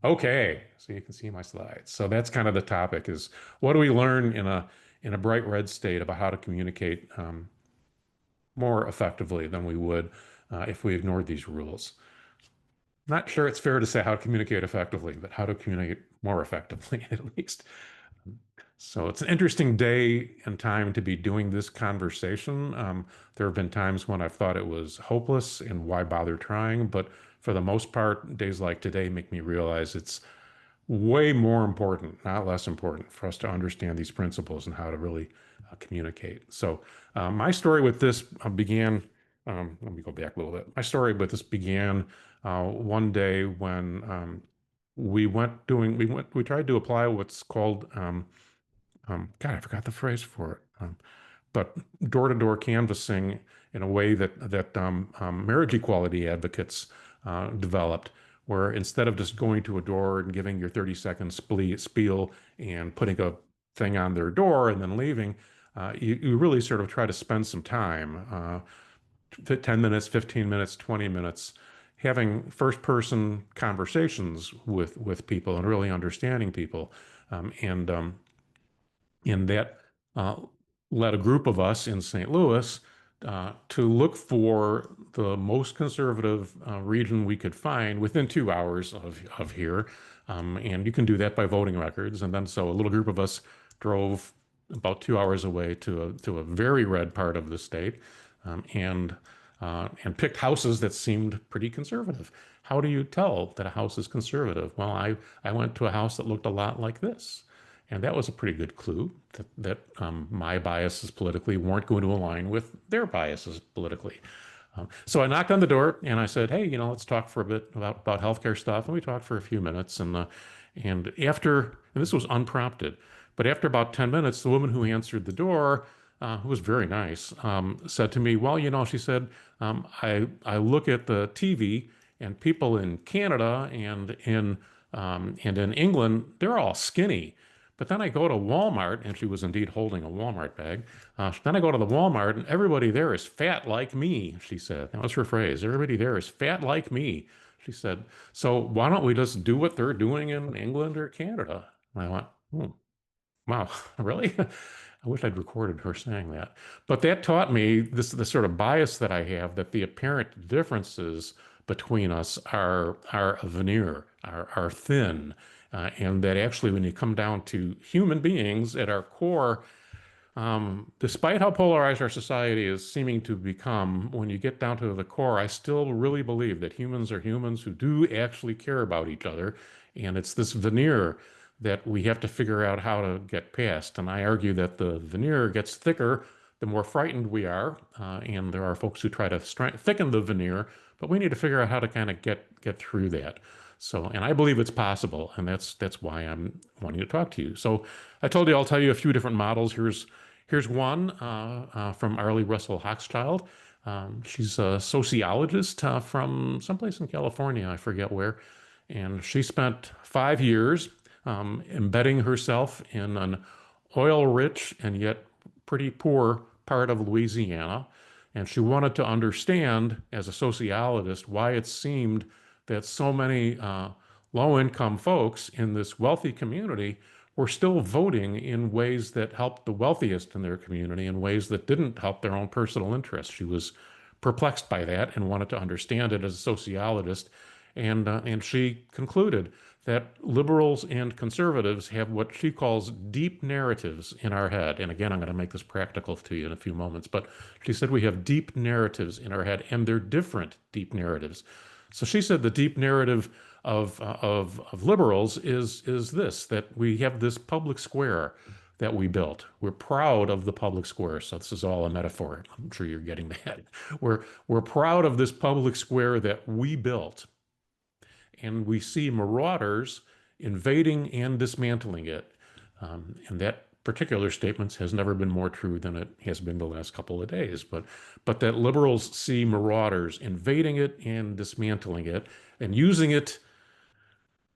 Okay, so you can see my slides. So that's kind of the topic is what do we learn in a bright red state about how to communicate more effectively than we would if we ignored these rules. Not sure it's fair to say how to communicate effectively, but how to communicate more effectively at least. So it's an interesting day and time to be doing this conversation. There have been times when I've thought it was hopeless and why bother trying, but for the most part, days like today make me realize it's way more important, not less important, for us to understand these principles and how to really communicate. So, my story with this began. Let me go back a little bit. My story with this began one day when we tried to apply what's called God, I forgot the phrase for it. But door-to-door canvassing in a way that marriage equality advocates developed, where instead of just going to a door and giving your 30-second spiel and putting a thing on their door and then leaving, you really sort of try to spend some time, 10 minutes, 15 minutes, 20 minutes, having first-person conversations with people and really understanding people. And that uh, led a group of us in St. Louis to look for the most conservative region we could find within 2 hours of here. And you can do that by voting records. And then so a little group of us drove about 2 hours away to a very red part of the state, and picked houses that seemed pretty conservative. How do you tell that a house is conservative? Well, I went to a house that looked a lot like this. And that was a pretty good clue that my biases politically weren't going to align with their biases politically. So I knocked on the door and I said, "Hey, let's talk for a bit about healthcare stuff." And we talked for a few minutes. And this was unprompted, but after about 10 minutes, the woman who answered the door, who was very nice, said to me, "Well, she said, I look at the TV and people in Canada and in England, they're all skinny. But then I go to Walmart," and she was indeed holding a Walmart bag. Then I go to the Walmart, and everybody there is fat like me, she said. That was her phrase. Everybody there is fat like me, she said. So why don't we just do what they're doing in England or Canada? And I went, wow, really? I wish I'd recorded her saying that. But that taught me the sort of bias that I have that the apparent differences between us are a veneer, are thin, and that actually when you come down to human beings at our core, despite how polarized our society is seeming to become, when you get down to the core, I still really believe that humans are humans who do actually care about each other. And it's this veneer that we have to figure out how to get past. And I argue that the veneer gets thicker the more frightened we are. And there are folks who try to thicken the veneer, but we need to figure out how to kind of get through that. So, and I believe it's possible, and that's why I'm wanting to talk to you. So, I told you I'll tell you a few different models. Here's one from Arlie Russell Hochschild. She's a sociologist from someplace in California, I forget where, and she spent 5 years embedding herself in an oil-rich and yet pretty poor part of Louisiana. And she wanted to understand, as a sociologist, why it seemed that so many low-income folks in this wealthy community were still voting in ways that helped the wealthiest in their community in ways that didn't help their own personal interests. She was perplexed by that and wanted to understand it as a sociologist. And she concluded that liberals and conservatives have what she calls deep narratives in our head. And again, I'm going to make this practical to you in a few moments, but she said we have deep narratives in our head, and they're different deep narratives. So she said the deep narrative of liberals is this, that we have this public square that we built. We're proud of the public square. So this is all a metaphor. I'm sure you're getting that. We're proud of this public square that we built, and we see marauders invading and dismantling it. And that particular statement has never been more true than it has been the last couple of days. But that liberals see marauders invading it and dismantling it and using it.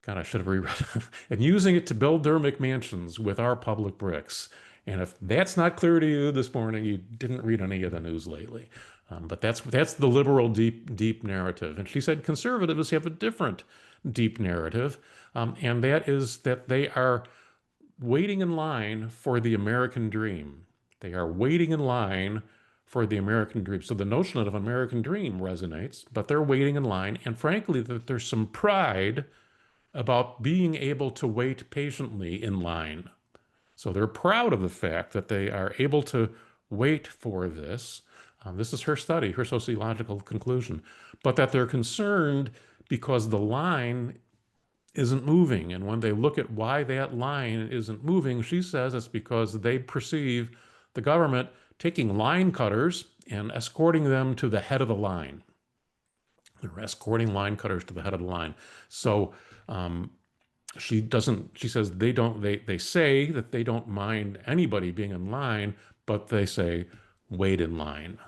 God, I should have reread it. And using it to build their McMansions with our public bricks. And if that's not clear to you this morning, you didn't read any of the news lately. But that's the liberal deep narrative. And she said conservatives have a different deep narrative, and that is that they are waiting in line for the American dream. They are waiting in line for the American dream. So the notion of American dream resonates, but they're waiting in line. And frankly, that there's some pride about being able to wait patiently in line. So they're proud of the fact that they are able to wait for this. This is her study, her sociological conclusion, but that they're concerned because the line isn't moving. And when they look at why that line isn't moving, she says it's because they perceive the government taking line cutters and escorting them to the head of the line. They're escorting line cutters to the head of the line. So um, she doesn't, she says they don't, they say that they don't mind anybody being in line, but they say, wait in line.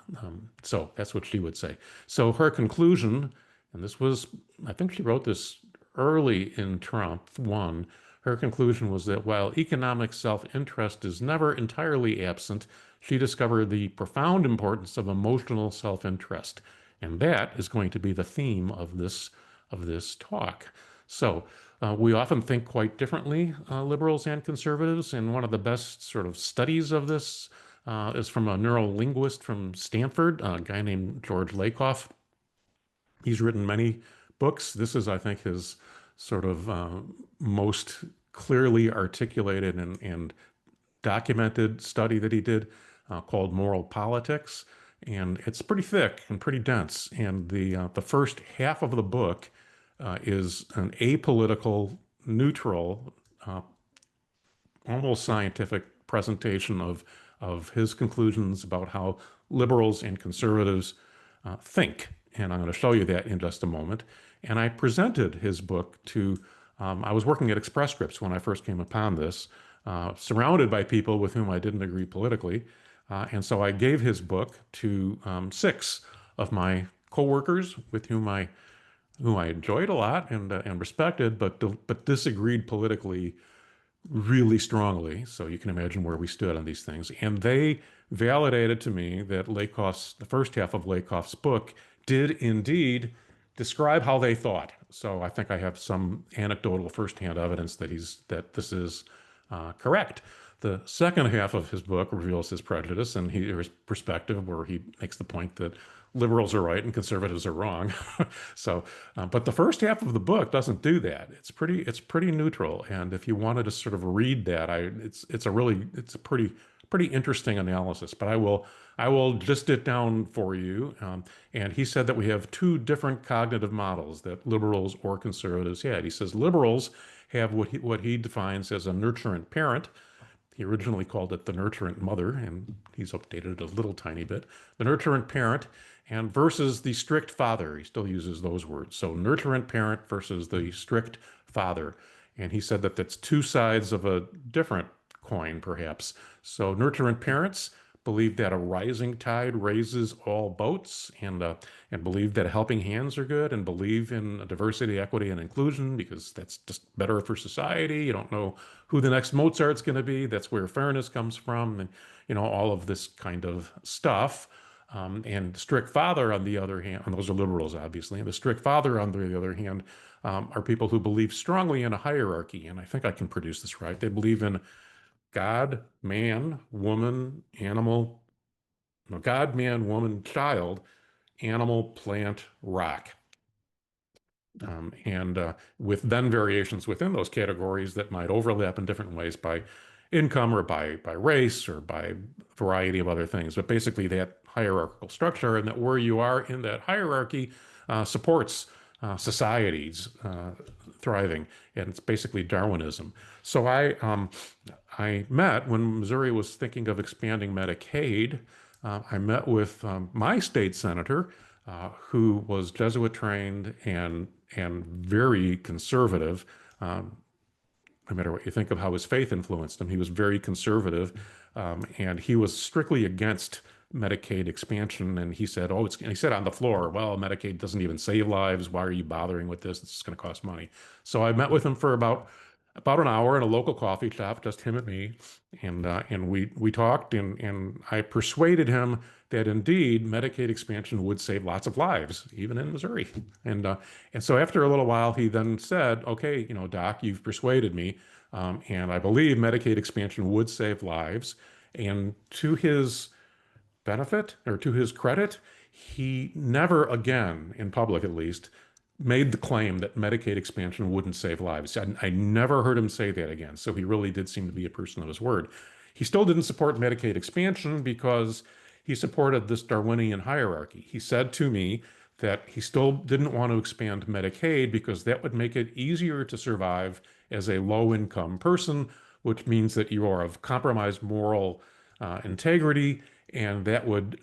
So that's what she would say. So her conclusion, and this was, I think she wrote this early in Trump one, her conclusion was that while economic self-interest is never entirely absent, she discovered the profound importance of emotional self-interest. And that is going to be the theme of this talk. So we often think quite differently, liberals and conservatives, and one of the best sort of studies of this is from a neurolinguist from Stanford, a guy named George Lakoff. He's written many books. This is, I think, his sort of most clearly articulated and documented study that he did called Moral Politics. And it's pretty thick and pretty dense. And the first half of the book is an apolitical, neutral, uh, almost scientific presentation of his conclusions about how liberals and conservatives think. And I'm going to show you that in just a moment. And I presented his book to, I was working at Express Scripts when I first came upon this, surrounded by people with whom I didn't agree politically. And so I gave his book to six of my coworkers with whom I enjoyed a lot and respected, but disagreed politically really strongly. So you can imagine where we stood on these things. And they validated to me that the first half of Lakoff's book did indeed describe how they thought. So I think I have some anecdotal firsthand evidence that this is correct. The second half of his book reveals his prejudice and his perspective, where he makes the point that liberals are right and conservatives are wrong. So, but the first half of the book doesn't do that. It's pretty neutral. And if you wanted to sort of read that, it's a pretty interesting analysis. But I will list it down for you. And he said that we have two different cognitive models that liberals or conservatives had. He says liberals have what he defines as a nurturant parent. He originally called it the nurturant mother, and he's updated it a little tiny bit. The nurturant parent and versus the strict father. He still uses those words. So nurturant parent versus the strict father. And he said that that's two sides of a different coin, perhaps. So nurturant parents believe that a rising tide raises all boats, and believe that helping hands are good, and believe in diversity, equity, and inclusion because that's just better for society. You don't know who the next Mozart's going to be. That's where fairness comes from, and all of this kind of stuff. And the strict father, on the other hand, and those are liberals, obviously, and the strict father, on the other hand, are people who believe strongly in a hierarchy. And I think I can produce this right. They believe in God, man, woman, animal, no, God, man, woman, child, animal, plant, rock. And with then variations within those categories that might overlap in different ways by income or by race or by a variety of other things. But basically that hierarchical structure, and that where you are in that hierarchy supports societies thriving. And it's basically Darwinism. So I met, when Missouri was thinking of expanding Medicaid, I met with my state senator, who was Jesuit trained and very conservative. No matter what you think of how his faith influenced him, he was very conservative, and he was strictly against Medicaid expansion. And he said, "Oh, he said on the floor, well, Medicaid doesn't even save lives. Why are you bothering with this? It's just going to cost money." So I met with him for about about an hour in a local coffee shop, just him and me, and we talked, and I persuaded him that indeed Medicaid expansion would save lots of lives, even in Missouri. And so after a little while, he then said, "Okay, Doc, you've persuaded me, and I believe Medicaid expansion would save lives." And to his benefit or to his credit, he never again, in public at least, made the claim that Medicaid expansion wouldn't save lives. I never heard him say that again. So he really did seem to be a person of his word. He still didn't support Medicaid expansion because he supported this Darwinian hierarchy. He said to me that he still didn't want to expand Medicaid because that would make it easier to survive as a low-income person, which means that you are of compromised moral integrity, and that would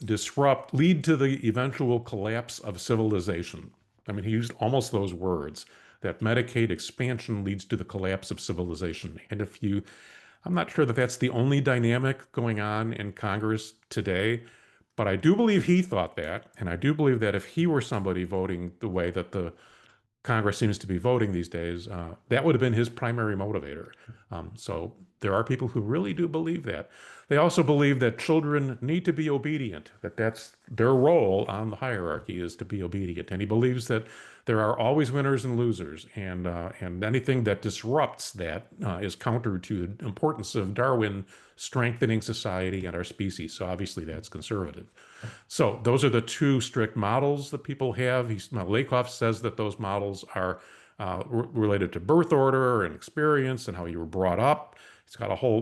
lead to the eventual collapse of civilization. I mean, he used almost those words, that Medicaid expansion leads to the collapse of civilization. And I'm not sure that that's the only dynamic going on in Congress today, but I do believe he thought that. And I do believe that if he were somebody voting the way that the Congress seems to be voting these days, that would have been his primary motivator. So there are people who really do believe that. They also believe that children need to be obedient, that that's their role on the hierarchy is to be obedient. And he believes that there are always winners and losers, and anything that disrupts that is counter to the importance of Darwin strengthening society and our species. So obviously that's conservative. So those are the two strict models that people have. Lakoff says that those models are related to birth order and experience and how you were brought up.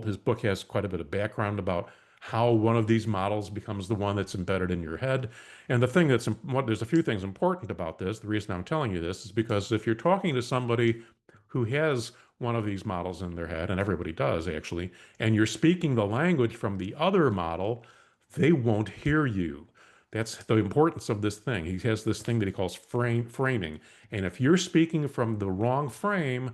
His book has quite a bit of background about how one of these models becomes the one that's embedded in your head. And there's a few things important about this. The reason I'm telling you this is because if you're talking to somebody who has one of these models in their head, and everybody does actually, and you're speaking the language from the other model, they won't hear you. That's the importance of this thing. He has this thing that he calls framing. And if you're speaking from the wrong frame,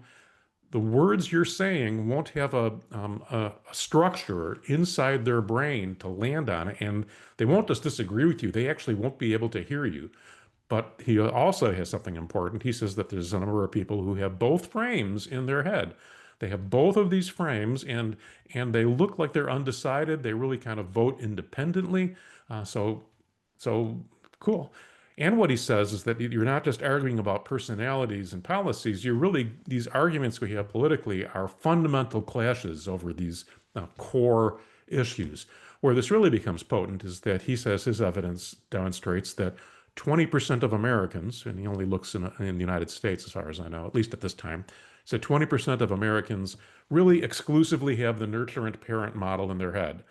the words you're saying won't have a structure inside their brain to land on, and they won't just disagree with you. They actually won't be able to hear you. But he also has something important. He says that there's a number of people who have both frames in their head. They have both of these frames, and they look like they're undecided. They really kind of vote independently. So cool. And what he says is that you're not just arguing about personalities and policies. These arguments we have politically are fundamental clashes over these core issues. Where this really becomes potent is that he says his evidence demonstrates that 20% of Americans, and he only looks in the United States as far as I know, at least at this time, so 20% of Americans really exclusively have the nurturant parent model in their head.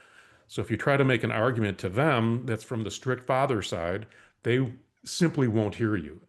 So if you try to make an argument to them that's from the strict father side, they simply won't hear you.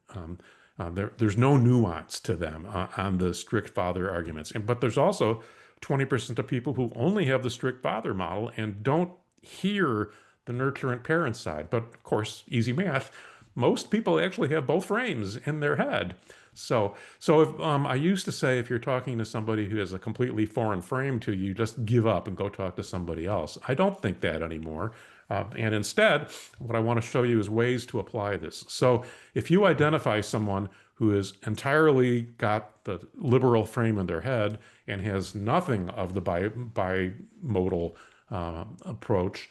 There's no nuance to them on the strict father arguments. But there's also 20% of people who only have the strict father model and don't hear the nurturant parent side. But of course, easy math, most people actually have both frames in their head. So if I used to say, if you're talking to somebody who has a completely foreign frame to you, just give up and go talk to somebody else. I don't think that anymore. And instead, what I want to show you is ways to apply this. So if you identify someone who has entirely got the liberal frame in their head and has nothing of the bimodal approach,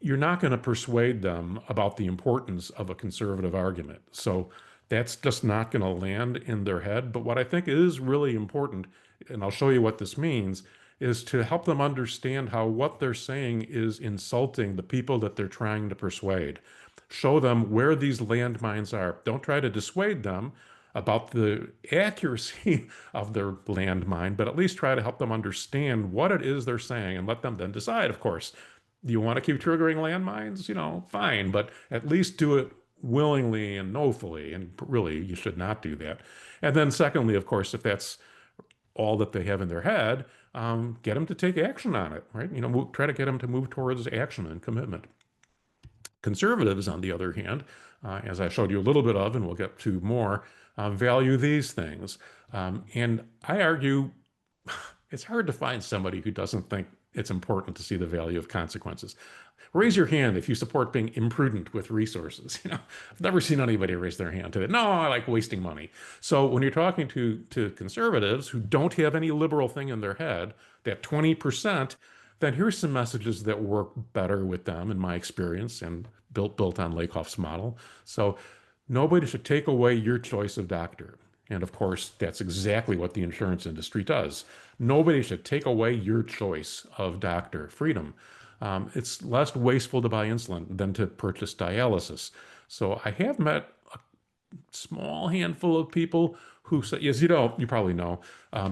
you're not going to persuade them about the importance of a conservative argument. So that's just not going to land in their head. But what I think is really important, and I'll show you what this means, is to help them understand how what they're saying is insulting the people that they're trying to persuade. Show them where these landmines are. Don't try to dissuade them about the accuracy of their landmine, but at least try to help them understand what it is they're saying and let them then decide, of course. Do you want to keep triggering landmines? Fine, but at least do it willingly and knowfully, and really you should not do that. And then secondly, of course, if that's all that they have in their head, get them to take action on it, right? Try to get them to move towards action and commitment. Conservatives, on the other hand, as I showed you a little bit of, and we'll get to more, value these things. And I argue it's hard to find somebody who doesn't think it's important to see the value of consequences. Raise your hand if you support being imprudent with resources. I've never seen anybody raise their hand to that. No, I like wasting money. So when you're talking to conservatives who don't have any liberal thing in their head, that 20%, then here's some messages that work better with them, in my experience, and built on Lakoff's model. So nobody should take away your choice of doctor. And of course, that's exactly what the insurance industry does. Nobody should take away your choice of doctor. Freedom. It's less wasteful to buy insulin than to purchase dialysis. So I have met a small handful of people who say, yes, you probably know,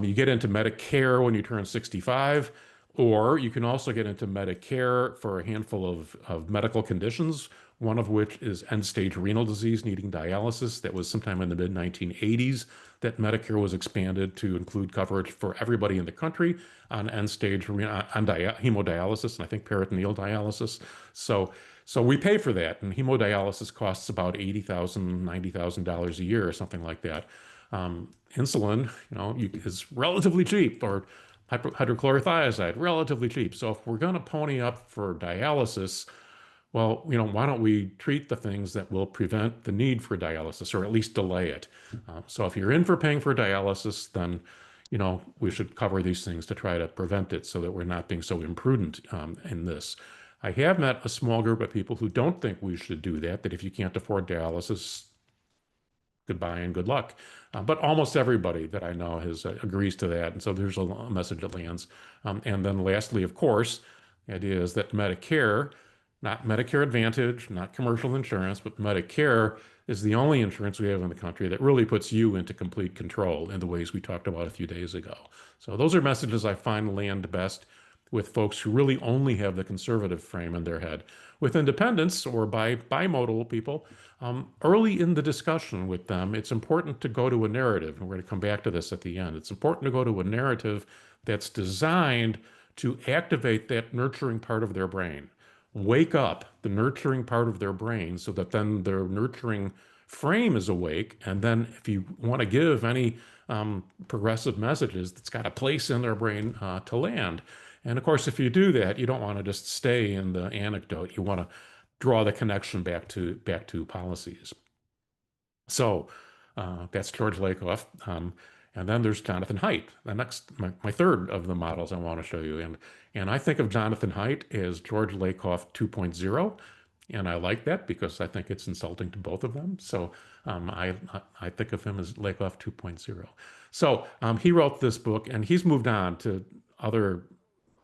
you get into Medicare when you turn 65, or you can also get into Medicare for a handful of medical conditions, one of which is end-stage renal disease needing dialysis. That was sometime in the mid-1980s that Medicare was expanded to include coverage for everybody in the country on end-stage hemodialysis, and I think peritoneal dialysis. So we pay for that, and hemodialysis costs about $80,000, $90,000 a year or something like that. Insulin, is relatively cheap, or hydrochlorothiazide, relatively cheap. So if we're going to pony up for dialysis, well, why don't we treat the things that will prevent the need for dialysis, or at least delay it? So if you're in for paying for dialysis, then, we should cover these things to try to prevent it so that we're not being so imprudent in this. I have met a small group of people who don't think we should do that, that if you can't afford dialysis, goodbye and good luck. But almost everybody that I know agrees to that. And so there's a message that lands. And then lastly, of course, the idea is that Medicare, not Medicare Advantage, not commercial insurance, but Medicare is the only insurance we have in the country that really puts you into complete control in the ways we talked about a few days ago. So those are messages I find land best with folks who really only have the conservative frame in their head. With independents or bimodal people, early in the discussion with them, it's important to go to a narrative, and we're going to come back to this at the end. It's important to go to a narrative that's designed to activate that nurturing part of their brain, wake up the nurturing part of their brain so that then their nurturing frame is awake. And then if you want to give any progressive messages, that's got a place in their brain to land. And of course, if you do that, you don't want to just stay in the anecdote. You want to draw the connection back to policies. So that's George Lakoff. And then there's Jonathan Haidt, the next, my third of the models I want to show you. And I think of Jonathan Haidt as George Lakoff 2.0. And I like that because I think it's insulting to both of them. So I think of him as Lakoff 2.0. So he wrote this book, and he's moved on to other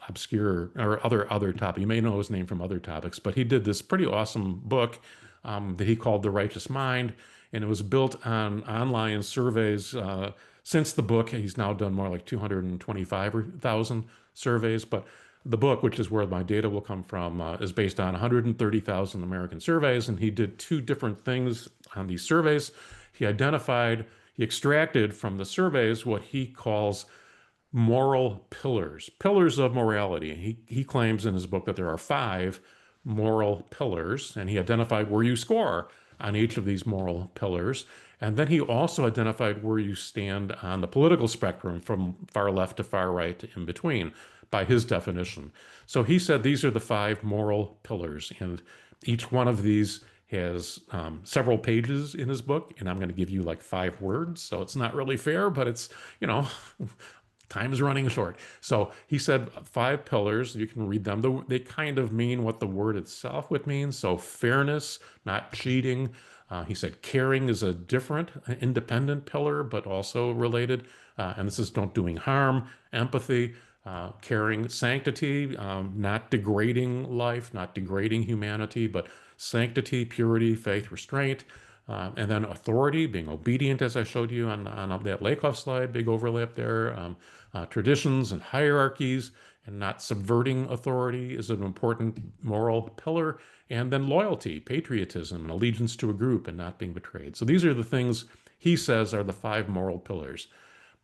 obscure or other topic. You may know his name from other topics, but he did this pretty awesome book that he called The Righteous Mind, and it was built on online surveys. Since the book, he's now done more like 225,000 surveys, but the book, which is where my data will come from, is based on 130,000 American surveys, and he did two different things on these surveys. He extracted from the surveys what he calls moral pillars of morality. He claims in his book that there are 5 moral pillars, and he identified where you score on each of these moral pillars. And then he also identified where you stand on the political spectrum from far left to far right to in between by his definition. So he said these are the 5 moral pillars, and each one of these has several pages in his book, and I'm going to give you like 5 words, so it's not really fair, but it's, time is running short. So he said 5 pillars. You can read them. They kind of mean what the word itself would mean. So fairness, not cheating. He said caring is a different, independent pillar, but also related. And this is don't doing harm, empathy, caring, sanctity, not degrading life, not degrading humanity, but sanctity, purity, faith, restraint. And then authority, being obedient, as I showed you on that Lakoff slide, big overlap there. Traditions and hierarchies, and not subverting authority is an important moral pillar. And then loyalty, patriotism, and allegiance to a group, and not being betrayed. So these are the things he says are the 5 moral pillars.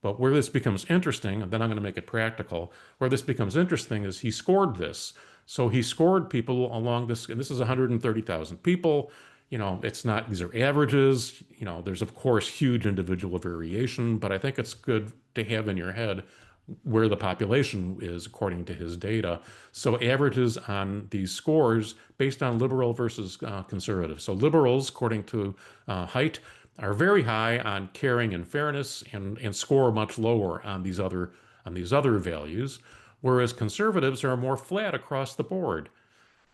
But where this becomes interesting, and then I'm going to make it practical, where this becomes interesting is he scored this. So he scored people along this, and this is 130,000 people. It's not, these are averages. There's of course huge individual variation, but I think it's good to have in your head where the population is according to his data. So averages on these scores based on liberal versus conservative. So liberals, according to height, are very high on caring and fairness and score much lower on these other values, whereas conservatives are more flat across the board.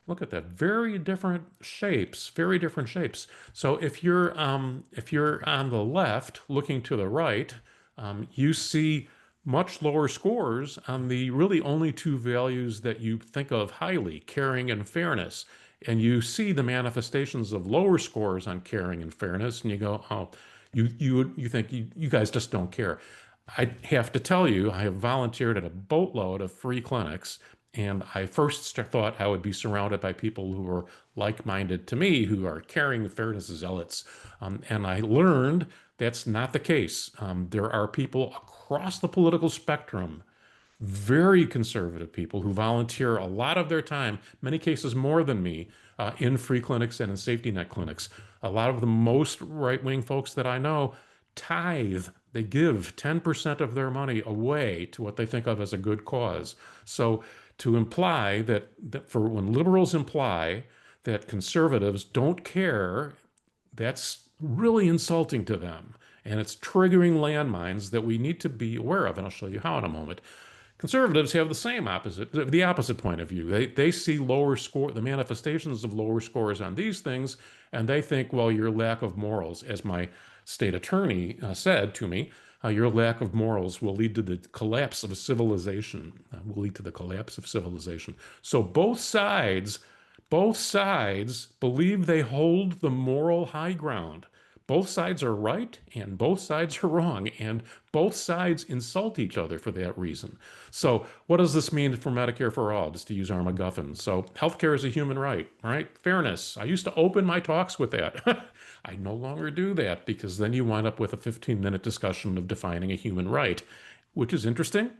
Look at that. Very different shapes, very different shapes. So if you're on the left looking to the right, you see much lower scores on the really only two values that you think of highly, caring and fairness. And you see the manifestations of lower scores on caring and fairness, and you go, oh, you think you guys just don't care. I have to tell you, I have volunteered at a boatload of free clinics, and I first thought I would be surrounded by people who are like-minded to me, who are caring fairness zealots. And I learned that's not the case. There are people across the political spectrum, very conservative people who volunteer a lot of their time, many cases more than me, in free clinics and in safety net clinics. A lot of the most right-wing folks that I know tithe. They give 10% of their money away to what they think of as a good cause. So to imply that for when liberals imply that conservatives don't care, that's really insulting to them. And it's triggering landmines that we need to be aware of. And I'll show you how in a moment. Conservatives have the opposite point of view. They see lower score, the manifestations of lower scores on these things, and they think, well, your lack of morals, as my state attorney said to me, your lack of morals will lead to the collapse of civilization, will lead to the collapse of civilization. So both sides believe they hold the moral high ground. Both sides are right and both sides are wrong, and both sides insult each other for that reason. So, what does this mean for Medicare for all? Just to use our MacGuffin. So, healthcare is a human right, right? Fairness. I used to open my talks with that. I no longer do that because then you wind up with a 15-minute discussion of defining a human right, which is interesting.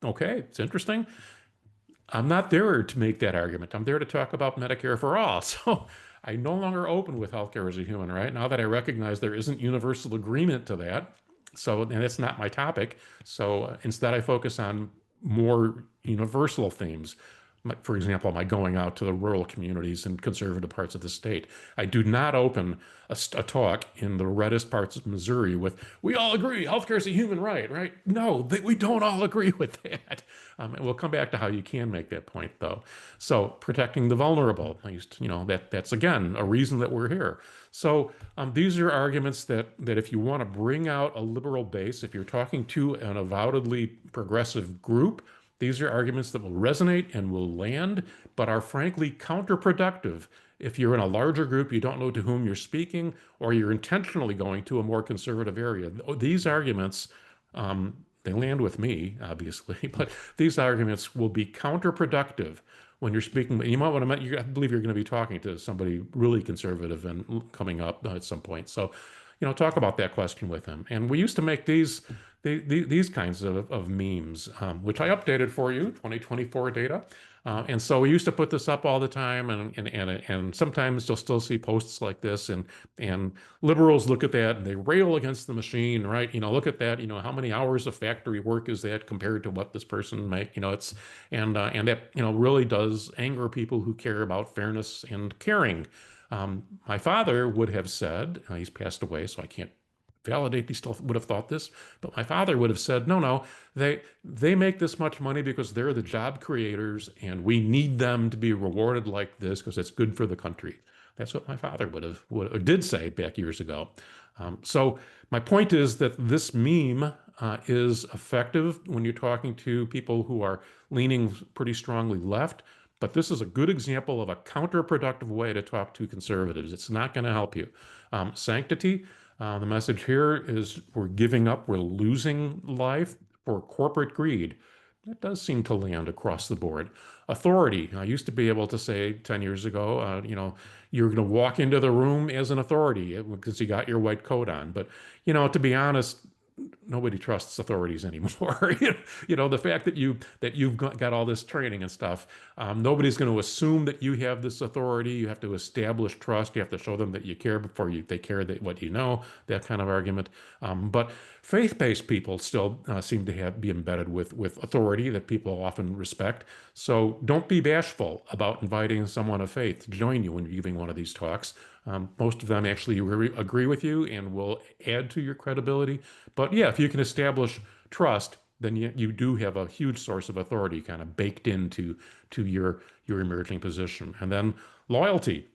Okay, it's interesting. I'm not there to make that argument. I'm there to talk about Medicare for all. So I no longer open with healthcare as a human right now that I recognize there isn't universal agreement to that. So, and it's not my topic. So instead, I focus on more universal themes. For example, my going out to the rural communities and conservative parts of the state. I do not open a talk in the reddest parts of Missouri with, we all agree healthcare is a human right, right? No, we don't all agree with that. And we'll come back to how you can make that point, though. So protecting the vulnerable, that's again a reason that we're here. So these are arguments that if you want to bring out a liberal base, if you're talking to an avowedly progressive group, these are arguments that will resonate and will land, but are frankly counterproductive. If you're in a larger group, you don't know to whom you're speaking, or you're intentionally going to a more conservative area. These arguments, they land with me, obviously, but these arguments will be counterproductive when you're speaking. You might want to, I believe you're going to be talking to somebody really conservative and coming up at some point. So, talk about that question with them. And we used to make these kinds of memes, which I updated for you, 2024 data. And so we used to put this up all the time, and sometimes you'll still see posts like this, and liberals look at that and they rail against the machine, right? Look at that, how many hours of factory work is that compared to what this person make? It's and that really does anger people who care about fairness and caring. My father would have said, he's passed away, so I can't validate he still would have thought this, but my father would have said, no, they make this much money because they're the job creators, and we need them to be rewarded like this because it's good for the country. That's what my father did say back years ago. So my point is that this meme is effective when you're talking to people who are leaning pretty strongly left. But this is a good example of a counterproductive way to talk to conservatives. It's not going to help you. Sanctity. The message here is we're giving up, we're losing life for corporate greed. That does seem to land across the board. Authority. I used to be able to say 10 years ago, you're going to walk into the room as an authority because you got your white coat on. But, to be honest, nobody trusts authorities anymore. The fact that you've got all this training and stuff, nobody's going to assume that you have this authority. You have to establish trust. You have to show them that you care before they care that what you know. That kind of argument. But Faith-based people still seem to be embedded with authority that people often respect. So don't be bashful about inviting someone of faith to join you when you're giving one of these talks. Most of them actually agree with you and will add to your credibility. But yeah, if you can establish trust, then you do have a huge source of authority kind of baked into your emerging position. And then loyalty.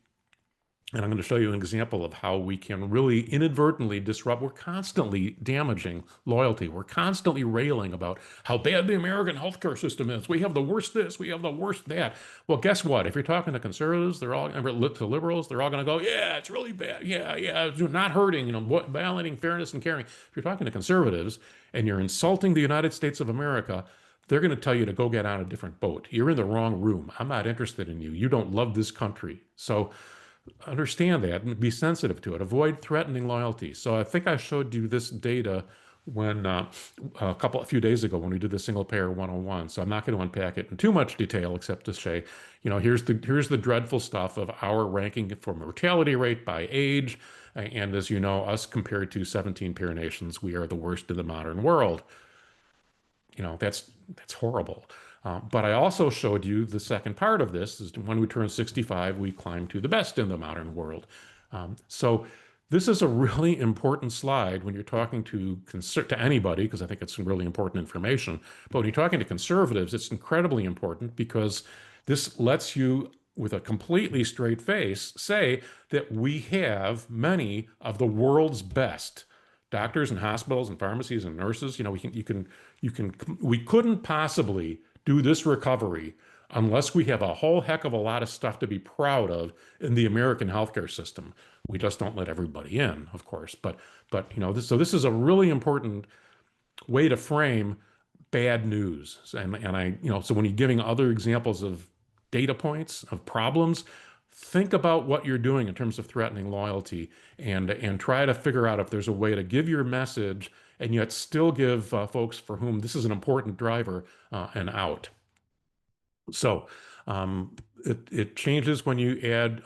And I'm going to show you an example of how we can really inadvertently disrupt. We're constantly damaging loyalty. We're constantly railing about how bad the American healthcare system is. We have the worst this, we have the worst that. Well, guess what? If you're talking to conservatives, they're all to liberals, they're all going to go, yeah, it's really bad. Yeah, yeah, it's not hurting, violating fairness and caring. If you're talking to conservatives and you're insulting the United States of America, they're going to tell you to go get on a different boat. You're in the wrong room. I'm not interested in you. You don't love this country. So understand that and be sensitive to it. Avoid threatening loyalty. So I think I showed you this data when a few days ago when we did the single payer 101. So I'm not going to unpack it in too much detail except to say, here's the dreadful stuff of our ranking for mortality rate by age. And as you know, us compared to 17 peer nations, we are the worst in the modern world. That's horrible. But I also showed you the second part of this is when we turn 65, we climb to the best in the modern world. So this is a really important slide when you're talking to anybody, because I think it's some really important information. But when you're talking to conservatives, it's incredibly important because this lets you, with a completely straight face, say that we have many of the world's best doctors and hospitals and pharmacies and nurses. We couldn't possibly do this recovery unless we have a whole heck of a lot of stuff to be proud of in the American healthcare system. We just don't let everybody in, of course. But this is a really important way to frame bad news. So when you're giving other examples of data points of problems, think about what you're doing in terms of threatening loyalty and try to figure out if there's a way to give your message and yet still give folks for whom this is an important driver an out. So it changes when you add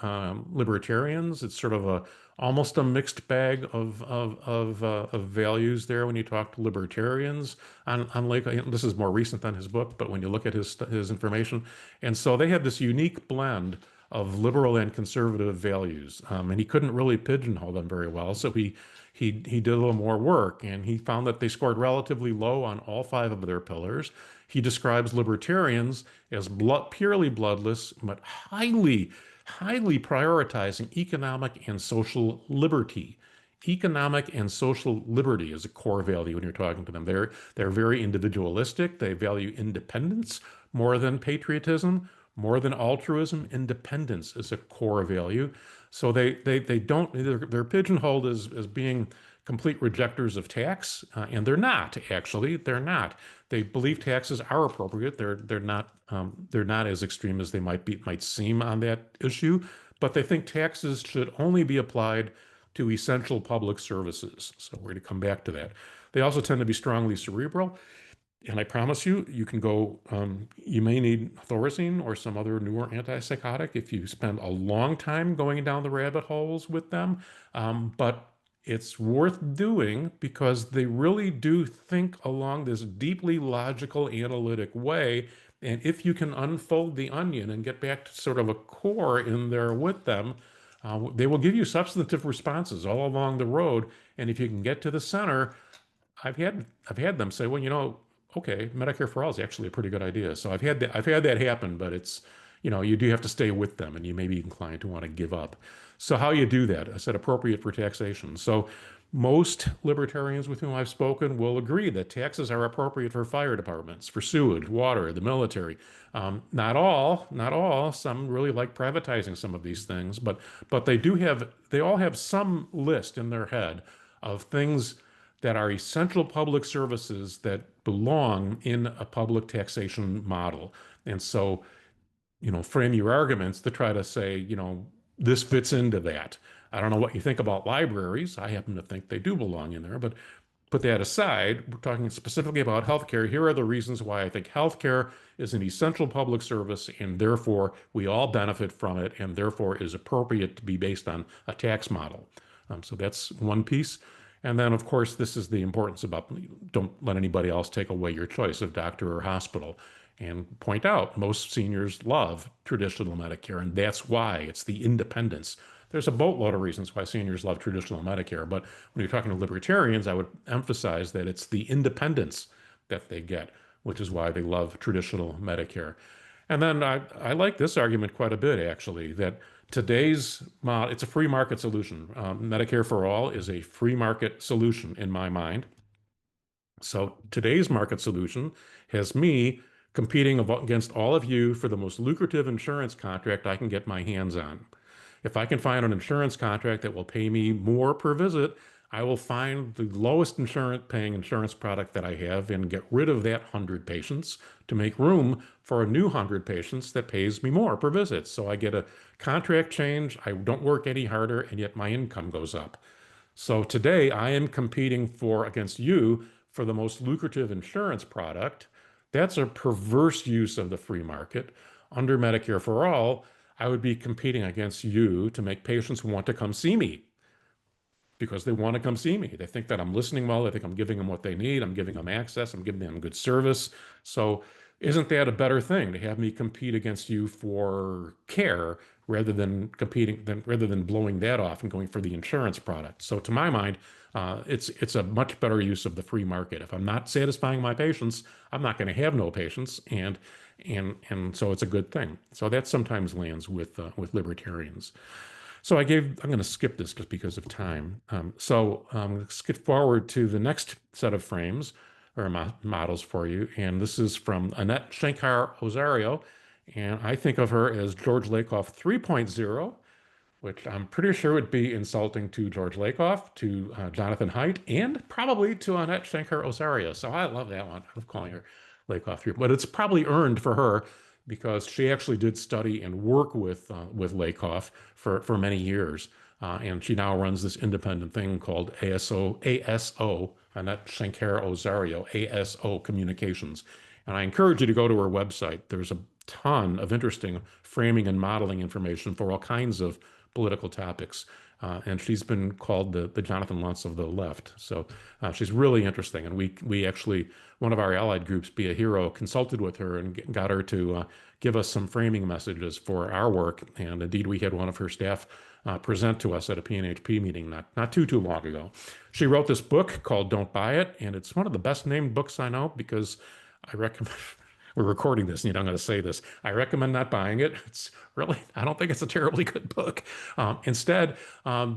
libertarians. It's sort of almost a mixed bag of values there when you talk to libertarians on Lake. This is more recent than his book, but when you look at his information, and so they have this unique blend of liberal and conservative values, and he couldn't really pigeonhole them very well. So he did a little more work, and he found that they scored relatively low on all 5 of their pillars. He describes libertarians as purely bloodless, but highly prioritizing economic and social liberty. Economic and social liberty is a core value when you're talking to them. They're very individualistic. They value independence more than patriotism, more than altruism. Independence is a core value. So they're pigeonholed as being complete rejectors of tax, and they're not actually. They're not. They believe taxes are appropriate. They're not as extreme as they might seem on that issue, but they think taxes should only be applied to essential public services. So we're going to come back to that. They also tend to be strongly cerebral. And I promise you, you can go, you may need Thorazine or some other newer antipsychotic if you spend a long time going down the rabbit holes with them. But it's worth doing because they really do think along this deeply logical, analytic way. And if you can unfold the onion and get back to sort of a core in there with them, they will give you substantive responses all along the road. And if you can get to the center, I've had them say, well, okay, Medicare for All is actually a pretty good idea. So I've had that happen, but it's, you do have to stay with them and you may be inclined to want to give up. So how you do that? I said appropriate for taxation. So most libertarians with whom I've spoken will agree that taxes are appropriate for fire departments, for sewage, water, the military. Not all. Some really like privatizing some of these things, but they all have some list in their head of things that are essential public services that belong in a public taxation model. And so, frame your arguments to try to say, this fits into that. I don't know what you think about libraries. I happen to think they do belong in there, but put that aside. We're talking specifically about healthcare. Here are the reasons why I think healthcare is an essential public service, and therefore we all benefit from it, and therefore is appropriate to be based on a tax model. So that's one piece. And then, of course, this is the importance about don't let anybody else take away your choice of doctor or hospital. And point out, most seniors love traditional Medicare, and that's why it's the independence. There's a boatload of reasons why seniors love traditional Medicare, but when you're talking to libertarians, I would emphasize that it's the independence that they get, which is why they love traditional Medicare. And then I like this argument quite a bit, actually, that today's model, it's a free market solution. Medicare for all is a free market solution in my mind. So today's market solution has me competing against all of you for the most lucrative insurance contract I can get my hands on. If I can find an insurance contract that will pay me more per visit, I will find the lowest insurance paying insurance product that I have and get rid of that 100 patients to make room for a new 100 patients that pays me more per visit. So I get a contract change, I don't work any harder, and yet my income goes up. So today I am competing for against you for the most lucrative insurance product. That's a perverse use of the free market. Under Medicare for All, I would be competing against you to make patients want to come see me because they want to come see me. They think that I'm listening well. They think I'm giving them what they need. I'm giving them access. I'm giving them good service. So isn't that a better thing to have me compete against you for care rather than blowing that off and going for the insurance product? So to my mind, it's a much better use of the free market. If I'm not satisfying my patients, I'm not going to have no patients, and so it's a good thing. So that sometimes lands with libertarians. So I'm going to skip this just because of time. Let's skip forward to the next set of frames or models for you. And this is from Annette Shankar Osario. And I think of her as George Lakoff 3.0, which I'm pretty sure would be insulting to George Lakoff, to Jonathan Haidt, and probably to Annette Shankar Osario. So I love that one. I'm calling her Lakoff 3. But it's probably earned for her because she actually did study and work with Lakoff for many years. And she now runs this independent thing called ASO, Annette Shankar Osario, ASO Communications. And I encourage you to go to her website. There's a ton of interesting framing and modeling information for all kinds of political topics. And she's been called the Jonathan Luntz of the left. So she's really interesting. And we actually, one of our allied groups, Be a Hero, consulted with her and got her to give us some framing messages for our work. And indeed, we had one of her staff present to us at a PNHP meeting not too long ago. She wrote this book called Don't Buy It. And it's one of the best named books I know because I recommend we're recording this, and I'm going to say this. I recommend not buying it. It's really, I don't think it's a terribly good book. Instead,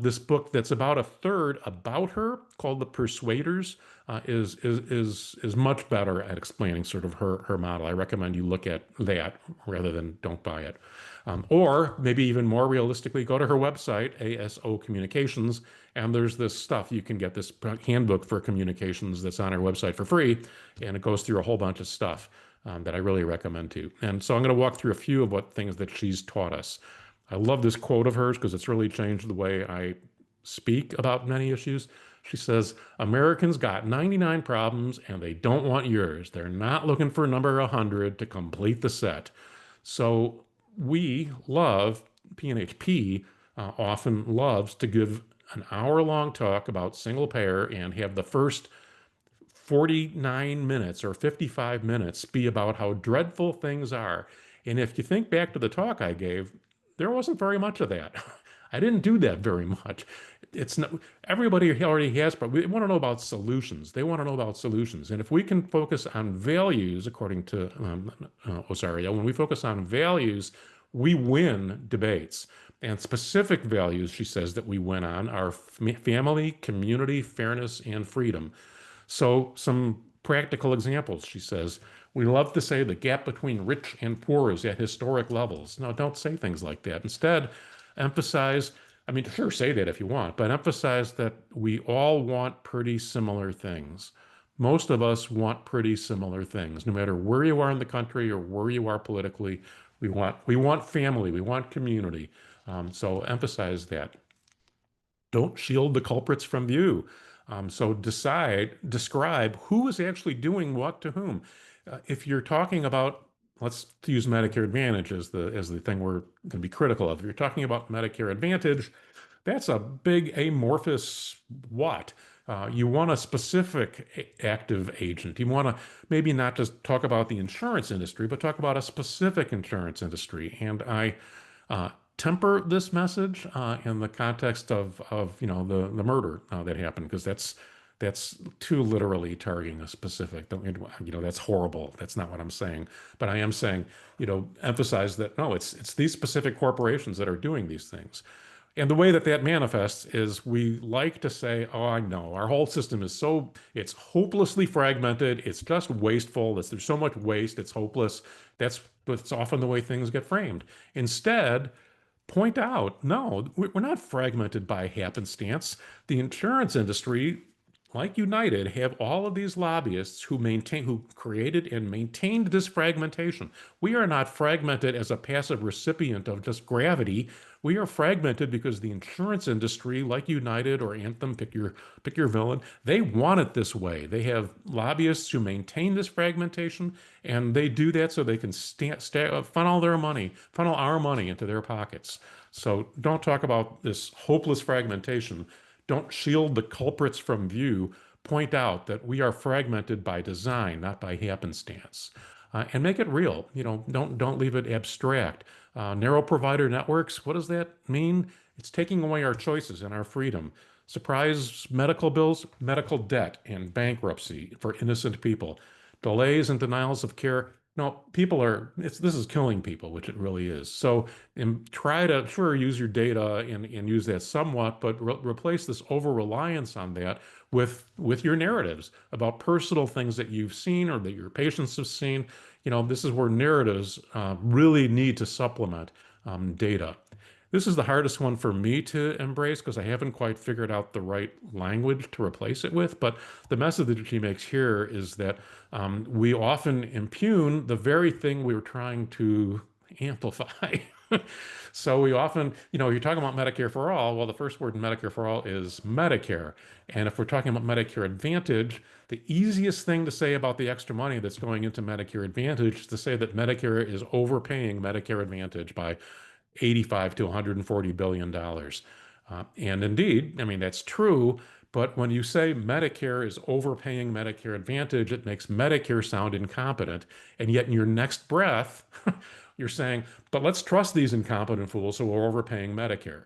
this book that's about a third about her, called The Persuaders, is much better at explaining sort of her model. I recommend you look at that rather than don't buy it. Or maybe even more realistically, go to her website, ASO Communications, and there's this stuff. You can get this handbook for communications that's on her website for free, and it goes through a whole bunch of stuff that I really recommend to. And so I'm going to walk through a few of what things that she's taught us. I love this quote of hers because it's really changed the way I speak about many issues. She says, Americans got 99 problems and they don't want yours. They're not looking for number 100 to complete the set. So we love, PNHP often loves to give an hour-long talk about single payer and have the first 49 minutes or 55 minutes be about how dreadful things are. And if you think back to the talk I gave, there wasn't very much of that. I didn't do that very much. It's not, everybody already has, but we want to know about solutions. They want to know about solutions. And if we can focus on values, according to Osario, when we focus on values, we win debates. And specific values, she says, that we win on are family, community, fairness, and freedom. So some practical examples, she says, we love to say the gap between rich and poor is at historic levels. No, don't say things like that. Instead, emphasize, I mean, sure, say that if you want, but emphasize that we all want pretty similar things. Most of us want pretty similar things, no matter where you are in the country or where you are politically. We want family, we want community. So emphasize that. Don't shield the culprits from view. So describe who is actually doing what to whom. If you're talking about, let's use Medicare Advantage as the thing we're going to be critical of. If you're talking about Medicare Advantage, that's a big amorphous what. You want a specific active agent. You want to maybe not just talk about the insurance industry, but talk about a specific insurance industry. And I temper this message in the context of the murder that happened, because that's too literally targeting a specific. That's horrible. That's not what I'm saying. But I am saying, emphasize that no, it's these specific corporations that are doing these things. And the way that that manifests is we like to say, oh, I know, our whole system is it's hopelessly fragmented. It's just wasteful. There's so much waste. It's hopeless. That's often the way things get framed. Instead, point out, no, we're not fragmented by happenstance. The insurance industry, like United, have all of these lobbyists who created and maintained this fragmentation. We are not fragmented as a passive recipient of just gravity. We are fragmented because the insurance industry, like United or Anthem, pick your villain, they want it this way. They have lobbyists who maintain this fragmentation, and they do that so they can funnel our money into their pockets. So don't talk about this hopeless fragmentation. Don't shield the culprits from view. Point out that we are fragmented by design, not by happenstance, and make it real. Don't leave it abstract. Narrow provider networks. What does that mean? It's taking away our choices and our freedom. Surprise medical bills, medical debt, and bankruptcy for innocent people. Delays and denials of care. No, this is killing people, which it really is. So try to, sure, use your data and use that somewhat, but replace this over-reliance on that with your narratives about personal things that you've seen or that your patients have seen. This is where narratives really need to supplement data. This is the hardest one for me to embrace because I haven't quite figured out the right language to replace it with. But the message that she makes here is that we often impugn the very thing we were trying to amplify. So we often, you're talking about Medicare for all. Well, the first word in Medicare for all is Medicare. And if we're talking about Medicare Advantage, the easiest thing to say about the extra money that's going into Medicare Advantage is to say that Medicare is overpaying Medicare Advantage by 85 to 140 billion dollars. And indeed, I mean, that's true. But when you say Medicare is overpaying Medicare Advantage, it makes Medicare sound incompetent. And yet, in your next breath, you're saying, but let's trust these incompetent fools who are overpaying Medicare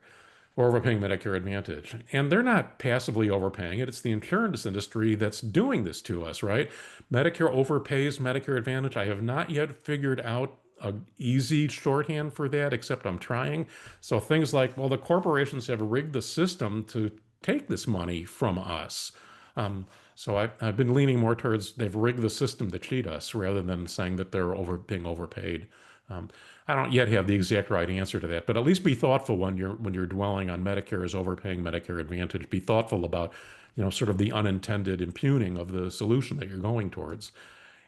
or overpaying Medicare Advantage. And they're not passively overpaying it. It's the insurance industry that's doing this to us, right? Medicare overpays Medicare Advantage. I have not yet figured out an easy shorthand for that, except I'm trying. So things like, well, the corporations have rigged the system to take this money from us. So I've been leaning more towards they've rigged the system to cheat us rather than saying that they're being overpaid. Um, I don't yet have the exact right answer to that, but at least be thoughtful when you're dwelling on Medicare as overpaying Medicare Advantage. Be thoughtful about, sort of the unintended impugning of the solution that you're going towards.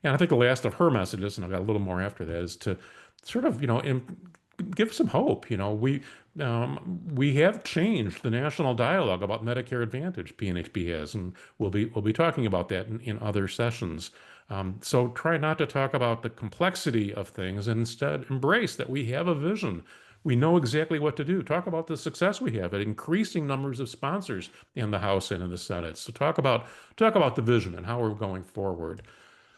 And I think the last of her messages, and I've got a little more after that, is to sort of, give some hope. We have changed the national dialogue about Medicare Advantage. PNHP has, and we'll be talking about that in other sessions. So try not to talk about the complexity of things and instead embrace that we have a vision. We know exactly what to do. Talk about the success we have at increasing numbers of sponsors in the House and in the Senate. So talk about the vision and how we're going forward.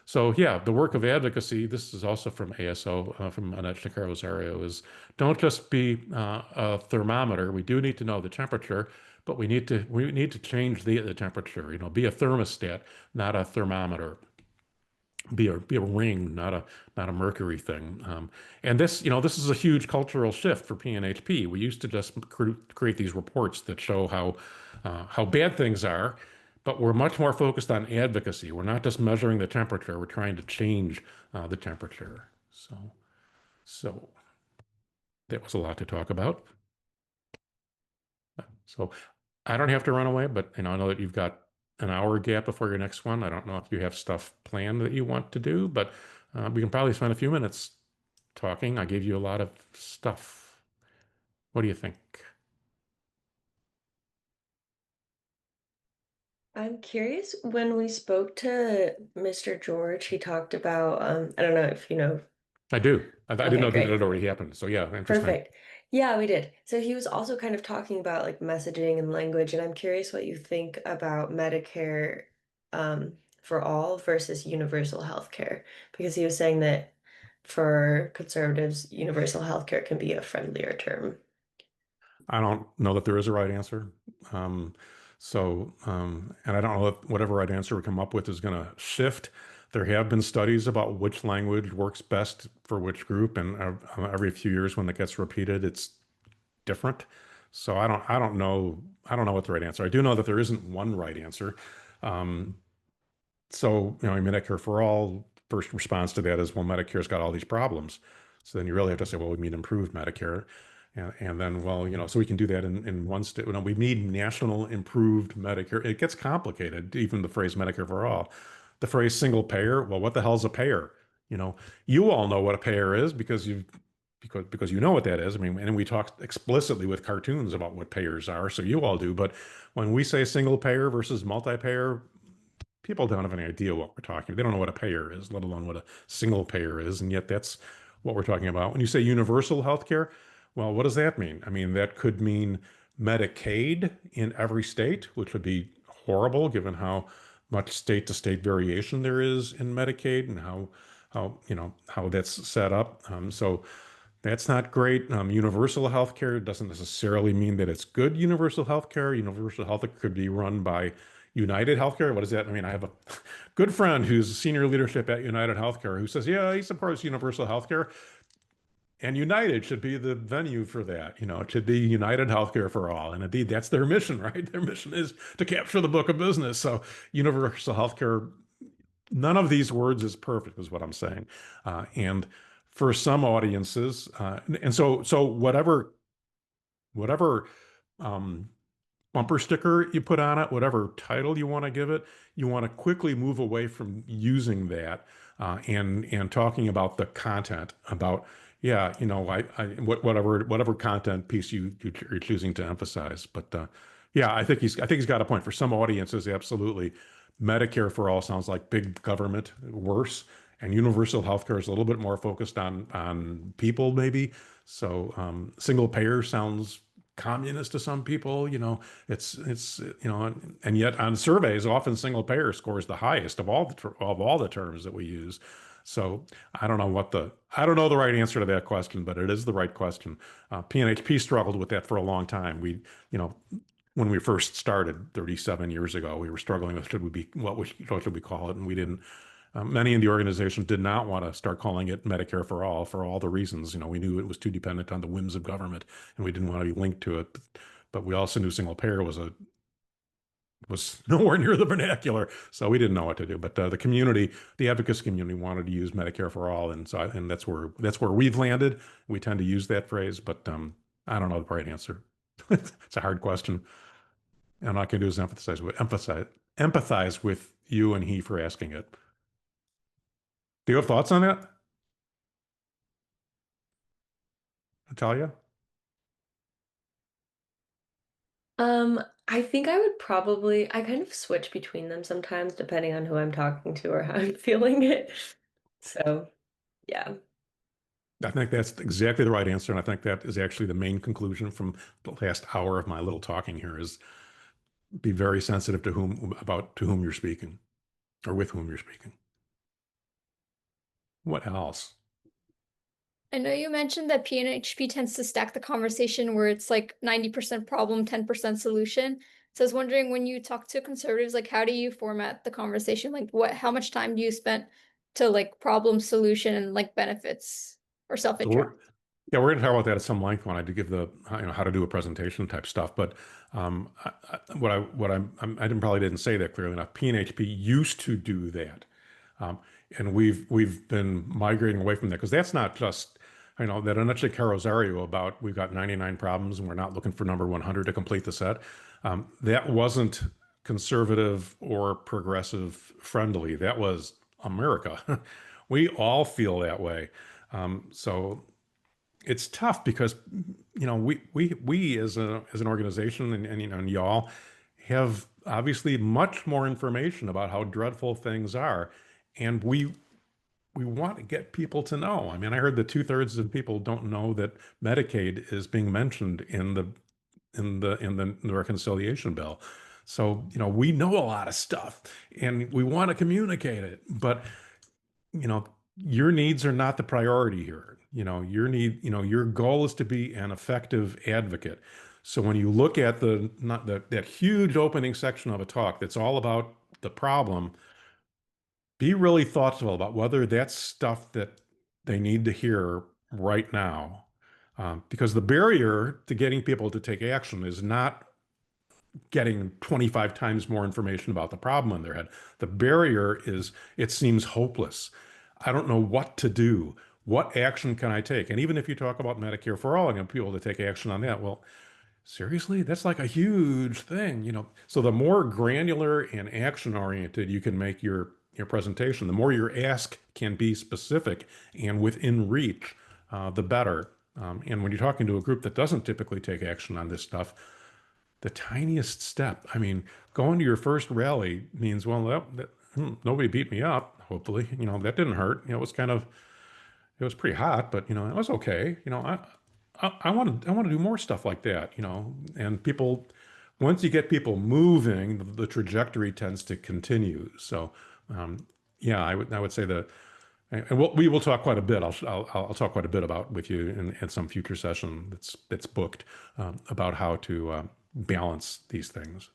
So yeah, the work of advocacy, this is also from ASO, from Annette Shikarosario, is don't just be a thermometer. We do need to know the temperature, but we need to change the temperature. Be a thermostat, not a thermometer. Be a ring, not a mercury thing. And this is a huge cultural shift for PNHP. We used to just create these reports that show how bad things are, but we're much more focused on advocacy. We're not just measuring the temperature. We're trying to change the temperature. So that was a lot to talk about. So I don't have to run away, but I know that you've got an hour gap before your next one. I don't know if you have stuff planned that you want to do, but we can probably spend a few minutes talking. I gave you a lot of stuff. What do you think? I'm curious, when we spoke to Mr. George, he talked about, I don't know if you know. I do. I didn't Okay, know that great. it already happened. So yeah, interesting. Perfect. Yeah, we did. So he was also kind of talking about like messaging and language, and I'm curious what you think about Medicare for all versus universal health care, because he was saying that for conservatives, universal health care can be a friendlier term. I don't know that there is a right answer. And I don't know if whatever right answer we come up with is going to shift. There have been studies about which language works best for which group, and every few years when it gets repeated, it's different. So I don't know what the right answer. I do know that there isn't one right answer. Um, Medicare for all, first response to that is, well, Medicare's got all these problems. So then you really have to say, well, we need improved Medicare. And then, well, so we can do that in one state. We need national improved Medicare. It gets complicated, even the phrase Medicare for all. The phrase single payer, well, what the hell's a payer? You know, you all know what a payer is because you know what that is. I mean, and we talk explicitly with cartoons about what payers are, so you all do. But when we say single payer versus multi-payer, people don't have any idea what we're talking about. They don't know what a payer is, let alone what a single payer is. And yet that's what we're talking about. When you say universal health care, well, what does that mean? I mean, that could mean Medicaid in every state, which would be horrible given how much state to state variation there is in Medicaid and how that's set up. So that's not great. Universal health care doesn't necessarily mean that it's good universal health care. Universal health care could be run by United Healthcare. What does that mean? I have a good friend who's senior leadership at United Healthcare who says, yeah, he supports universal healthcare, and United should be the venue for that. It should be United Healthcare for all. And indeed, that's their mission, right? Their mission is to capture the book of business. So universal healthcare, none of these words is perfect, is what I'm saying. And for some audiences, and so whatever um, bumper sticker you put on it, whatever title you want to give it, you want to quickly move away from using that and talking about the content, about yeah, whatever content piece you're choosing to emphasize. But yeah, I think he's got a point. For some audiences, absolutely, Medicare for all sounds like big government, worse, and universal healthcare is a little bit more focused on people, maybe. So single payer sounds communist to some people. And yet on surveys, often single payer scores the highest of all the terms that we use. So I don't know the right answer to that question, but it is the right question. PNHP struggled with that for a long time. You know, when we first started 37 years ago, we were struggling with what should we call it, and we didn't. Many in the organization did not want to start calling it Medicare for all the reasons. We knew it was too dependent on the whims of government, and we didn't want to be linked to it. But we also knew single payer was nowhere near the vernacular, so we didn't know what to do. But the advocacy community, wanted to use Medicare for all, and that's where we've landed. We tend to use that phrase, but I don't know the right answer. It's a hard question, and all I can do is empathize with you and he for asking it. Do you have thoughts on that, Natalia? I think I would probably, I kind of switch between them sometimes depending on who I'm talking to or how I'm feeling it. So, yeah. I think that's exactly the right answer, and I think that is actually the main conclusion from the last hour of my little talking here is be very sensitive to whom you're speaking or with whom you're speaking. What else? I know you mentioned that PNHP tends to stack the conversation where it's like 90% problem, 10% solution. So I was wondering when you talk to conservatives, like how do you format the conversation? Like how much time do you spend to like problem solution and like benefits or So self-interest? we're going to talk about that at some length when I do give the how to do a presentation type stuff. But I probably didn't say that clearly enough. PNHP used to do that, um, and we've been migrating away from that because that's not just that Anoche Rosario about we've got 99 problems and we're not looking for number 100 to complete the set. That wasn't conservative or progressive friendly. That was America. We all feel that way. So it's tough because we as an organization and y'all have obviously much more information about how dreadful things are, and we we want to get people to know. I mean, I heard that 2/3 of people don't know that Medicaid is being mentioned in the reconciliation bill. So, we know a lot of stuff and we want to communicate it, but your needs are not the priority here. Your goal is to be an effective advocate. So when you look at that huge opening section of a talk that's all about the problem, be really thoughtful about whether that's stuff that they need to hear right now. Because the barrier to getting people to take action is not getting 25 times more information about the problem in their head. The barrier is it seems hopeless. I don't know what to do. What action can I take? And even if you talk about Medicare for all and people to take action on that, well, seriously, that's like a huge thing. So the more granular and action oriented you can make your presentation, the more your ask can be specific and within reach, the better. And when you're talking to a group that doesn't typically take action on this stuff, the tiniest step. I mean, going to your first rally means, well, nobody beat me up, hopefully. That didn't hurt. It was pretty hot, but, it was okay. I want to do more stuff like that, and once you get people moving, the trajectory tends to continue. So, yeah, I would say that, and we will talk quite a bit. I'll talk quite a bit about with you in some future session that's booked, about how to balance these things.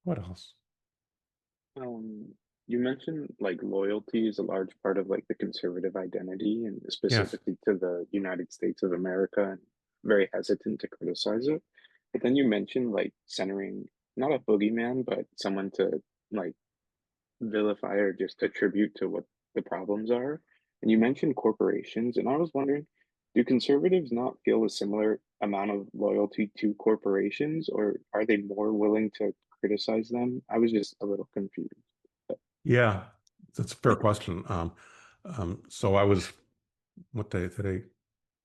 What else? Um, you mentioned like loyalty is a large part of like the conservative identity and Yes. specifically to the United States of America and very hesitant to criticize it. But then you mentioned like centering not a boogeyman, but someone to like vilify or just attribute to what the problems are. And you mentioned corporations, and I was wondering, do conservatives not feel a similar amount of loyalty to corporations, or are they more willing to criticize them? I was just a little confused. Yeah, that's a fair question. So I was, what day today?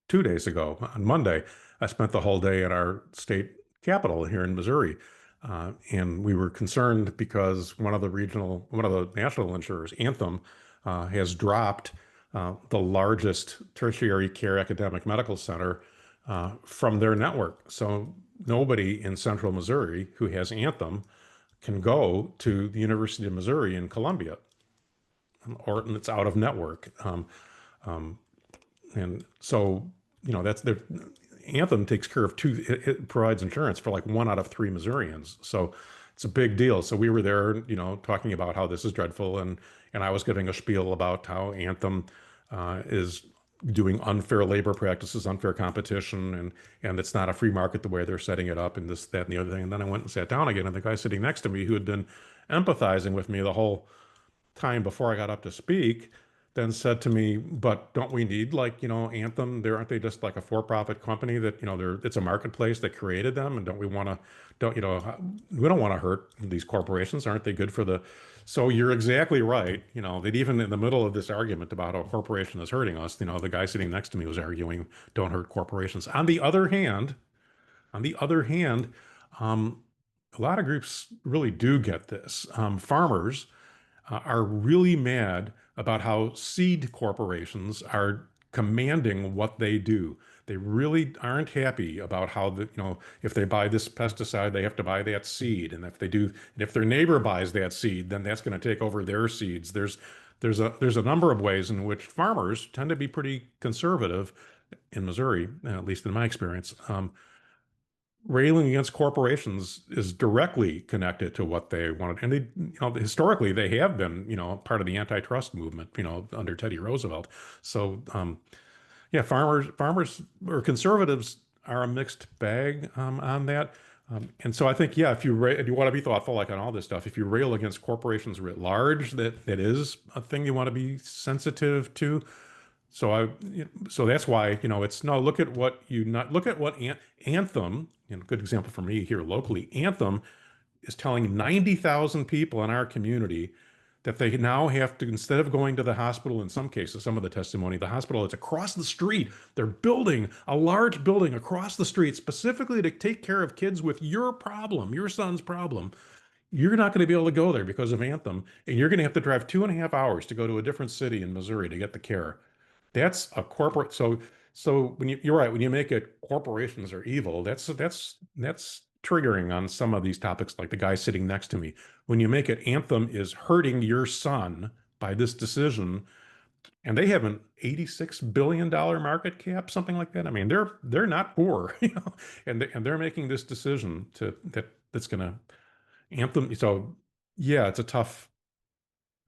2 days ago, on Monday, I spent the whole day at our state capitol here in Missouri. And we were concerned because one of the national insurers, Anthem, has dropped the largest tertiary care academic medical center from their network. So nobody in central Missouri who has Anthem can go to the University of Missouri in Columbia, or it's out of network. Um, and so, that's their Anthem takes care of it provides insurance for like 1 out of 3 Missourians. So it's a big deal. So we were there, talking about how this is dreadful. And I was giving a spiel about how Anthem is doing unfair labor practices, unfair competition, and it's not a free market the way they're setting it up, and this, that, and the other thing. And then I went and sat down again, and the guy sitting next to me who had been empathizing with me the whole time before I got up to speak, then said to me, "But don't we need like, Anthem? Aren't they just like a for-profit company that, it's a marketplace that created them? And don't we want to, we don't want to hurt these corporations. Aren't they good for the?" So you're exactly right. That even in the middle of this argument about how a corporation is hurting us, the guy sitting next to me was arguing, don't hurt corporations. On the other hand, um, a lot of groups really do get this. Farmers are really mad about how seed corporations are commanding what they do. They really aren't happy about how if they buy this pesticide, they have to buy that seed. And if their neighbor buys that seed, then that's going to take over their seeds. There's a number of ways in which farmers tend to be pretty conservative in Missouri, at least in my experience. Railing against corporations is directly connected to what they wanted. And historically, they have been, part of the antitrust movement, under Teddy Roosevelt. So, yeah, farmers or conservatives are a mixed bag, on that. And so I think, yeah, if you want to be thoughtful, like on all this stuff, if you rail against corporations writ large, that is a thing you want to be sensitive to. So that's why, it's no, look at what Anthem, good example for me here locally, Anthem is telling 90,000 people in our community that they now have to, instead of going to the hospital, in some cases, some of the testimony, the hospital is across the street. They're building a large building across the street specifically to take care of kids with your problem, your son's problem. You're not going to be able to go there because of Anthem, and you're going to have to drive 2.5 hours to go to a different city in Missouri to get the care. That's a corporate. So when you're right, when you make it corporations are evil, that's triggering on some of these topics, like the guy sitting next to me. When you make it Anthem is hurting your son by this decision, and they have an $86 billion market cap, something like that. I mean, they're not poor, and they're making this decision that's going to Anthem. So yeah, it's a tough.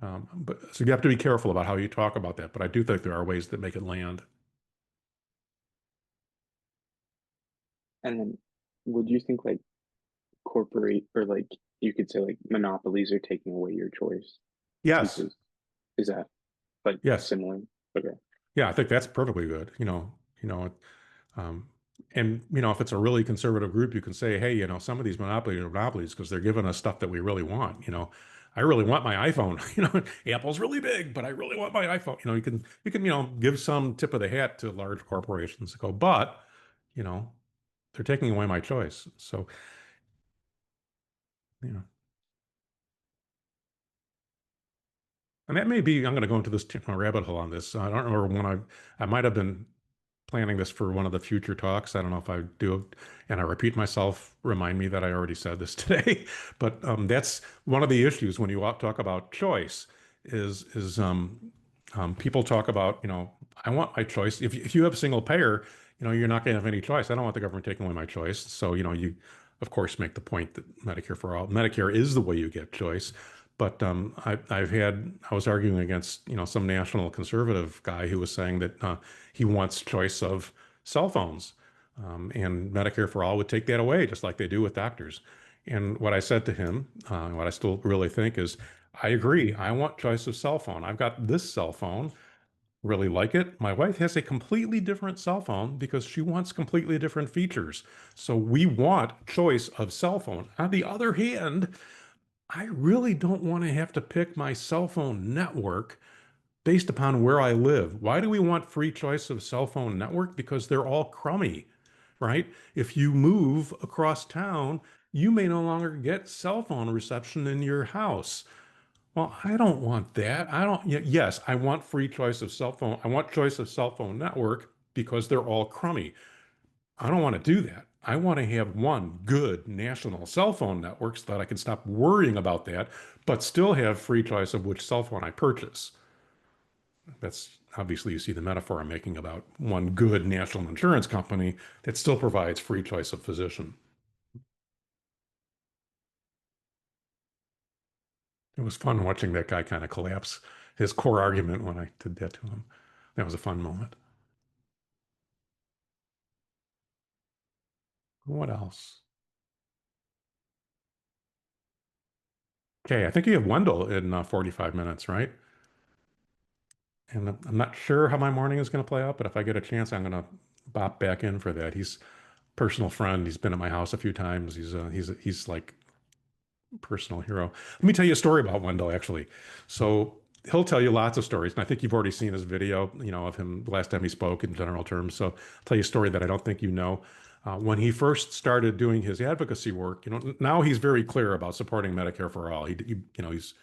But so you have to be careful about how you talk about that. But I do think there are ways that make it land. And then would you think like corporate or like you could say like monopolies are taking away your choice? Yes. Is that like Yes. similar? Okay. Yeah, I think that's perfectly good. Um, and if it's a really conservative group, you can say, hey, some of these monopolies are monopolies because they're giving us stuff that we really want. I really want my iPhone. Apple's really big, but I really want my iPhone. You can give some tip of the hat to large corporations to go, but you know, they're taking away my choice. So, you know, and that may be, I'm going to go into this rabbit hole on this. I don't remember when I might have been planning this for one of the future talks. I don't know if I do, and I repeat myself, remind me that I already said this today. But that's one of the issues when you talk about choice is people talk about, I want my choice. If you have single payer, you're not going to have any choice. I don't want the government taking away my choice. So, you, of course, make the point that Medicare is the way you get choice. But I was arguing against, some national conservative guy who was saying that he wants choice of cell phones. And Medicare for All would take that away, just like they do with doctors. And what I said to him, what I still really think is, I agree. I want choice of cell phone. I've got this cell phone, really like it. My wife has a completely different cell phone because she wants completely different features. So we want choice of cell phone. On the other hand, I really don't want to have to pick my cell phone network based upon where I live. Why do we want free choice of cell phone network? Because they're all crummy, right? If you move across town, you may no longer get cell phone reception in your house. Well, I don't want that. Yes, I want free choice of cell phone. I want choice of cell phone network because they're all crummy. I don't want to do that. I want to have one good national cell phone network so that I can stop worrying about that, but still have free choice of which cell phone I purchase. That's obviously, you see the metaphor I'm making about one good national insurance company that still provides free choice of physician. It was fun watching that guy kind of collapse his core argument when I did that to him. That was a fun moment. What else? Okay, I think you have Wendell in 45 minutes, right? And I'm not sure how my morning is going to play out, but if I get a chance, I'm going to bop back in for that. He's a personal friend. He's been at my house a few times. He's like personal hero. Let me tell you a story about Wendell, actually. So he'll tell you lots of stories, and I think you've already seen his video, of him the last time he spoke in general terms. So I'll tell you a story that I don't think you know. When he first started doing his advocacy work, now he's very clear about supporting Medicare for all. He's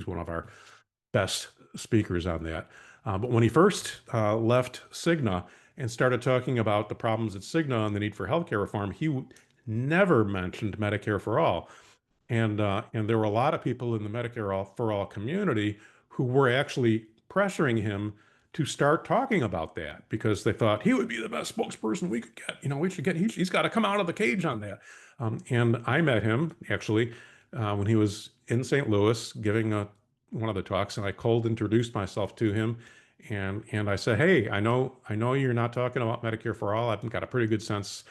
one of our best speakers on that. But when he first left Cigna and started talking about the problems at Cigna and the need for healthcare reform, he never mentioned Medicare for all. And there were a lot of people in the Medicare for all community who were actually pressuring him to start talking about that because they thought he would be the best spokesperson we could get. We should get, he's got to come out of the cage on that. And I met him actually when he was in St. Louis giving one of the talks, and I cold introduced myself to him. And I said, hey, I know you're not talking about Medicare for all. I've got a pretty good sense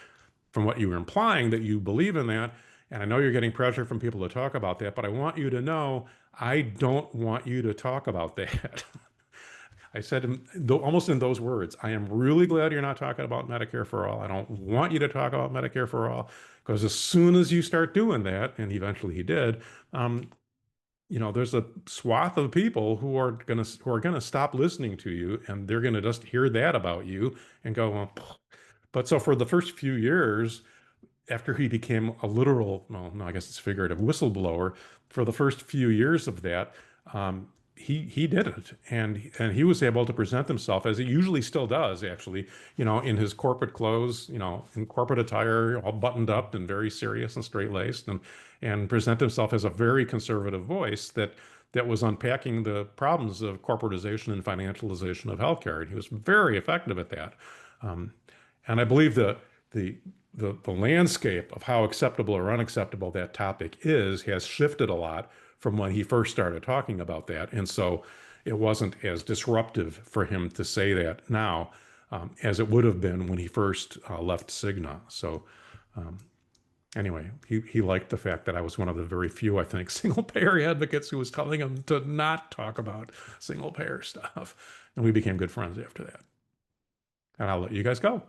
from what you were implying that you believe in that. And I know you're getting pressure from people to talk about that, but I want you to know I don't want you to talk about that. I said almost in those words, I am really glad you're not talking about Medicare for all. I don't want you to talk about Medicare for all, because as soon as you start doing that, and eventually he did, there's a swath of people who are gonna stop listening to you, and they're gonna just hear that about you and go, well, pfft. But so for the first few years, after he became a literal, well, no, I guess it's figurative, whistleblower, for the first few years of that, he did it, and he was able to present himself as he usually still does, actually, in his corporate clothes, in corporate attire, all buttoned up and very serious and straight-laced, and present himself as a very conservative voice that was unpacking the problems of corporatization and financialization of healthcare, and he was very effective at that. Um, and I believe the the landscape of how acceptable or unacceptable that topic is has shifted a lot from when he first started talking about that. And so it wasn't as disruptive for him to say that now as it would have been when he first left Cigna. So um, anyway, he liked the fact that I was one of the very few, I think, single payer advocates who was telling him to not talk about single payer stuff. And we became good friends after that. And I'll let you guys go.